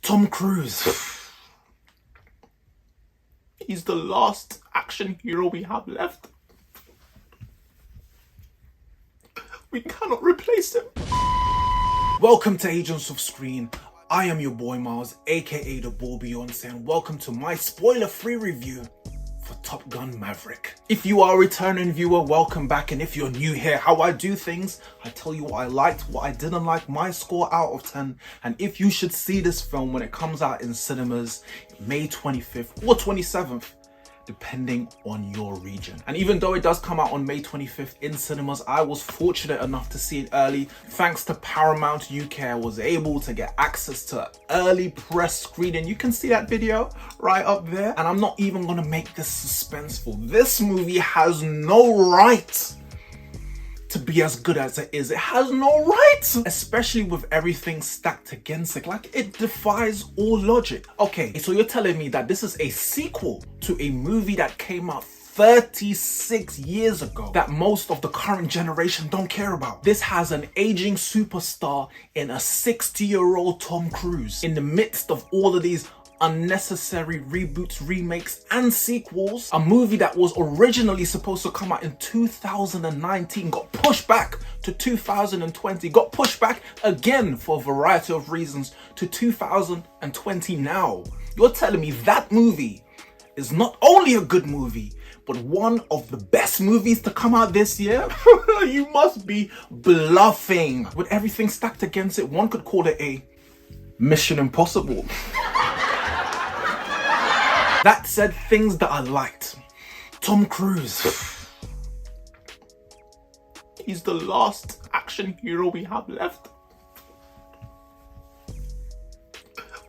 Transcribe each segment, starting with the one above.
Tom Cruise. He's the last action hero we have left. We cannot replace him. Welcome to Agents of S.C.R.E.E.N. I am your boy Miles, aka the Ball Beyonce, and welcome to my spoiler-free review for Top Gun Maverick. If you are a returning viewer, welcome back, and if you're new here, how I do things, I tell you what I liked, what I didn't like, my score out of 10, and if you should see this film when it comes out in cinemas May 25th or 27th, depending on your region. And even though it does come out on May 25th in cinemas, I was fortunate enough to see it early. Thanks to Paramount UK, I was able to get access to early press screening. You can see that video right up there. And I'm not even gonna make this suspenseful. This movie has no right to be as good as it is. It has no right, especially with everything stacked against it. Like, it defies all logic. Okay, so you're telling me that this is a sequel to a movie that came out 36 years ago that most of the current generation don't care about. This has an aging superstar in a 60-year-old Tom Cruise in the midst of all of these unnecessary reboots, remakes, and sequels. A movie that was originally supposed to come out in 2019 got pushed back to 2020, got pushed back again for a variety of reasons to 2020 now. You're telling me that movie is not only a good movie, but one of the best movies to come out this year? You must be bluffing. With everything stacked against it, one could call it a Mission Impossible. That said, things that I liked. Tom Cruise. He's the last action hero we have left.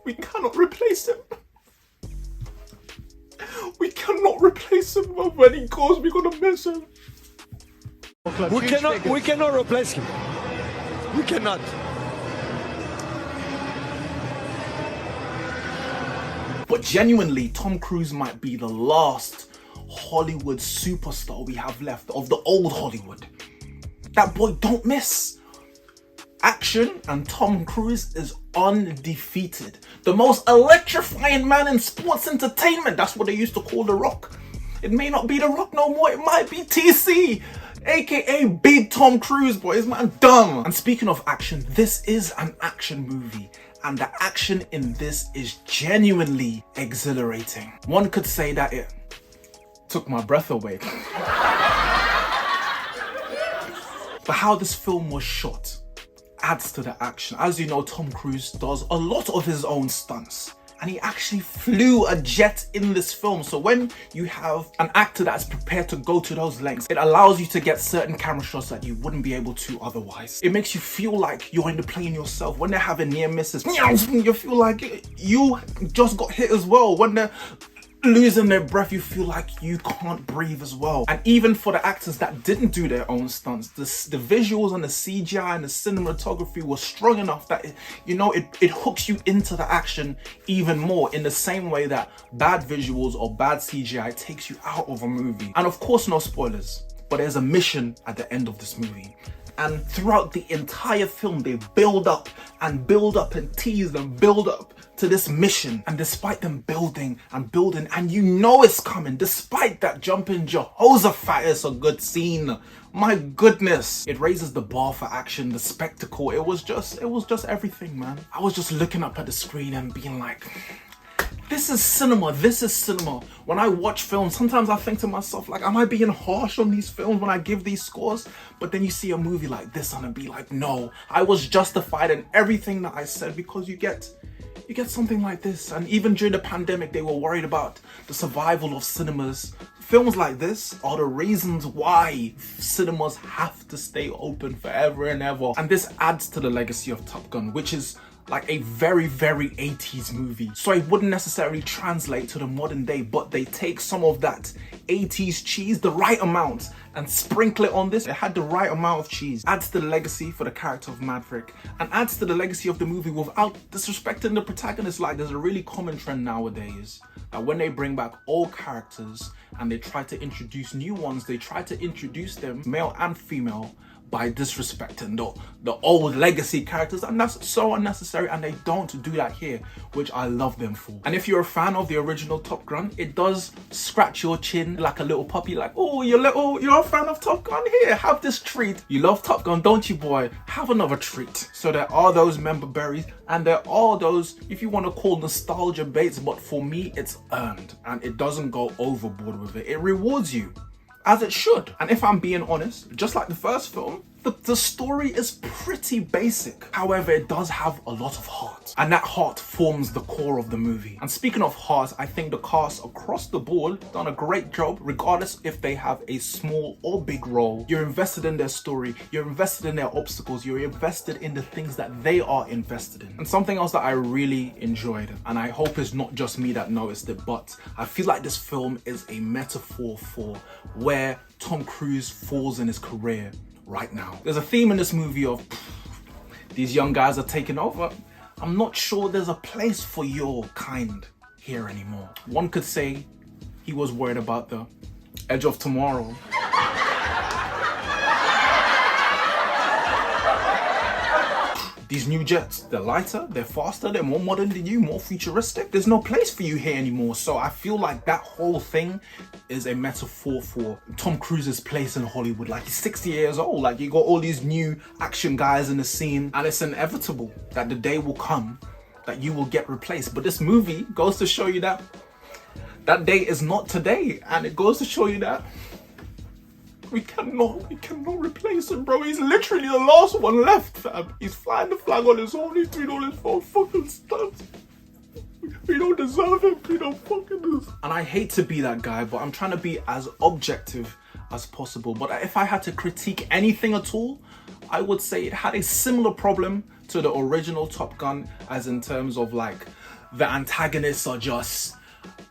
We cannot replace him. We cannot replace him. When he goes, we're gonna miss him. We cannot replace him. We cannot. But genuinely, Tom Cruise might be the last Hollywood superstar we have left of the old Hollywood. That boy don't miss. Action, and Tom Cruise is undefeated. The most electrifying man in sports entertainment. That's what they used to call The Rock. It may not be The Rock no more. It might be TC, aka Big Tom Cruise, boy. Is man dumb. And speaking of action, this is an action movie. And the action in this is genuinely exhilarating. One could say that it took my breath away. But how this film was shot adds to the action. As you know, Tom Cruise does a lot of his own stunts. And he actually flew a jet in this film. So when you have an actor that's prepared to go to those lengths, it allows you to get certain camera shots that you wouldn't be able to otherwise. It makes you feel like you're in the plane yourself. When they're having near misses, you feel like you just got hit as well. When they're losing their breath, you feel like you can't breathe as well. And even for the actors that didn't do their own stunts, the visuals and the CGI and the cinematography was strong enough that it hooks you into the action even more, in the same way that bad visuals or bad CGI takes you out of a movie. And of course, no spoilers, but there's a mission at the end of this movie. And throughout the entire film, they build up and tease and build up to this mission. And despite them building, and you know it's coming, despite that jumping Jehoshaphat is a good scene. My goodness, it raises the bar for action, the spectacle. It was just everything, man. I was just looking up at the screen and being like, this is cinema, this is cinema. When I watch films, sometimes I think to myself, like, am I being harsh on these films when I give these scores? But then you see a movie like this and I'd be like, no, I was justified in everything that I said, because you get something like this. And even during the pandemic, they were worried about the survival of cinemas. Films like this are the reasons why cinemas have to stay open forever and ever. And this adds to the legacy of Top Gun, which is like a very, very 80s movie. So it wouldn't necessarily translate to the modern day, but they take some of that 80s cheese, the right amount, and sprinkle it on this. It had the right amount of cheese. Adds to the legacy for the character of Maverick, and adds to the legacy of the movie without disrespecting the protagonist. Like, there's a really common trend nowadays that when they bring back old characters and they try to introduce new ones, they try to introduce them, male and female, by disrespecting the old legacy characters, and that's so unnecessary, and they don't do that here, which I love them for. And if you're a fan of the original Top Gun, it does scratch your chin like a little puppy, like, oh, you're a fan of Top Gun, here, have this treat. You love Top Gun, don't you, boy? Have another treat. So there are those member berries, and there are those, if you want to call nostalgia baits, but for me, it's earned, and it doesn't go overboard with it. It rewards you, as it should. And if I'm being honest, just like the first film, the story is pretty basic. However, it does have a lot of heart, and that heart forms the core of the movie. And speaking of heart, I think the cast across the board done a great job, regardless if they have a small or big role. You're invested in their story, you're invested in their obstacles, you're invested in the things that they are invested in. And something else that I really enjoyed, and I hope it's not just me that noticed it, but I feel like this film is a metaphor for where Tom Cruise falls in his career right now. There's a theme in this movie of these young guys are taking over. I'm not sure there's a place for your kind here anymore. One could say he was worried about the edge of tomorrow. These new jets, they're lighter, they're faster, they're more modern than you, more futuristic. There's no place for you here anymore. So I feel like that whole thing is a metaphor for Tom Cruise's place in Hollywood. Like, he's 60 years old, like, you got all these new action guys in the scene, and it's inevitable that the day will come that you will get replaced. But this movie goes to show you that that day is not today, and it goes to show you that we cannot replace him, bro. He's literally the last one left, fam. He's flying the flag on his own. He's doing all his own fucking stunts. We don't deserve him. We don't fucking deserve. And I hate to be that guy, but I'm trying to be as objective as possible. But if I had to critique anything at all, I would say it had a similar problem to the original Top Gun, as in terms of like the antagonists are just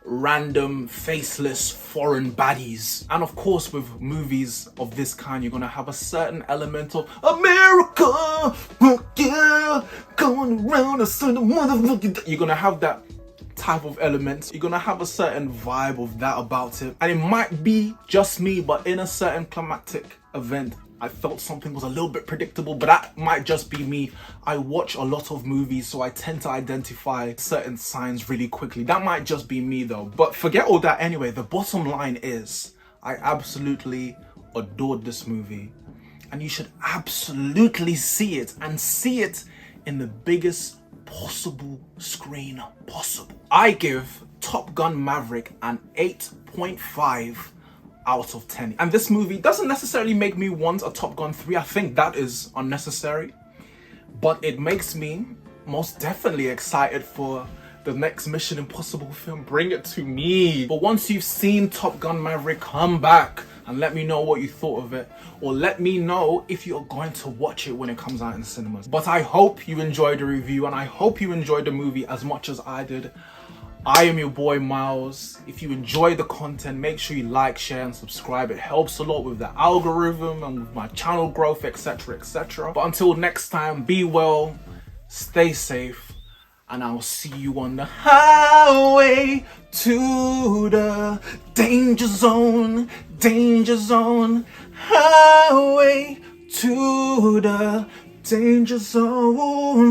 random faceless foreign baddies. And of course, with movies of this kind, you're gonna have a certain element of America, yeah, going around a certain motherfucking. You're gonna have that type of element. You're gonna have a certain vibe of that about it. And it might be just me, but in a certain climactic event, I felt something was a little bit predictable, but that might just be me. I watch a lot of movies, so I tend to identify certain signs really quickly. That might just be me though. But forget all that anyway. The bottom line is, I absolutely adored this movie. And you should absolutely see it, and see it in the biggest possible screen possible. I give Top Gun Maverick an 8.5 out of 10. And this movie doesn't necessarily make me want a Top Gun 3. I think that is unnecessary. But it makes me most definitely excited for the next Mission Impossible film. Bring it to me. But once you've seen Top Gun Maverick, come back and let me know what you thought of it. Or let me know if you're going to watch it when it comes out in cinemas. But I hope you enjoyed the review, and I hope you enjoyed the movie as much as I did. I am your boy Miles. If you enjoy the content, make sure you like, share and subscribe. It helps a lot with the algorithm and with my channel growth, etc, etc. But until next time, be well, stay safe, and I'll see you on the highway to the danger zone, highway to the danger zone.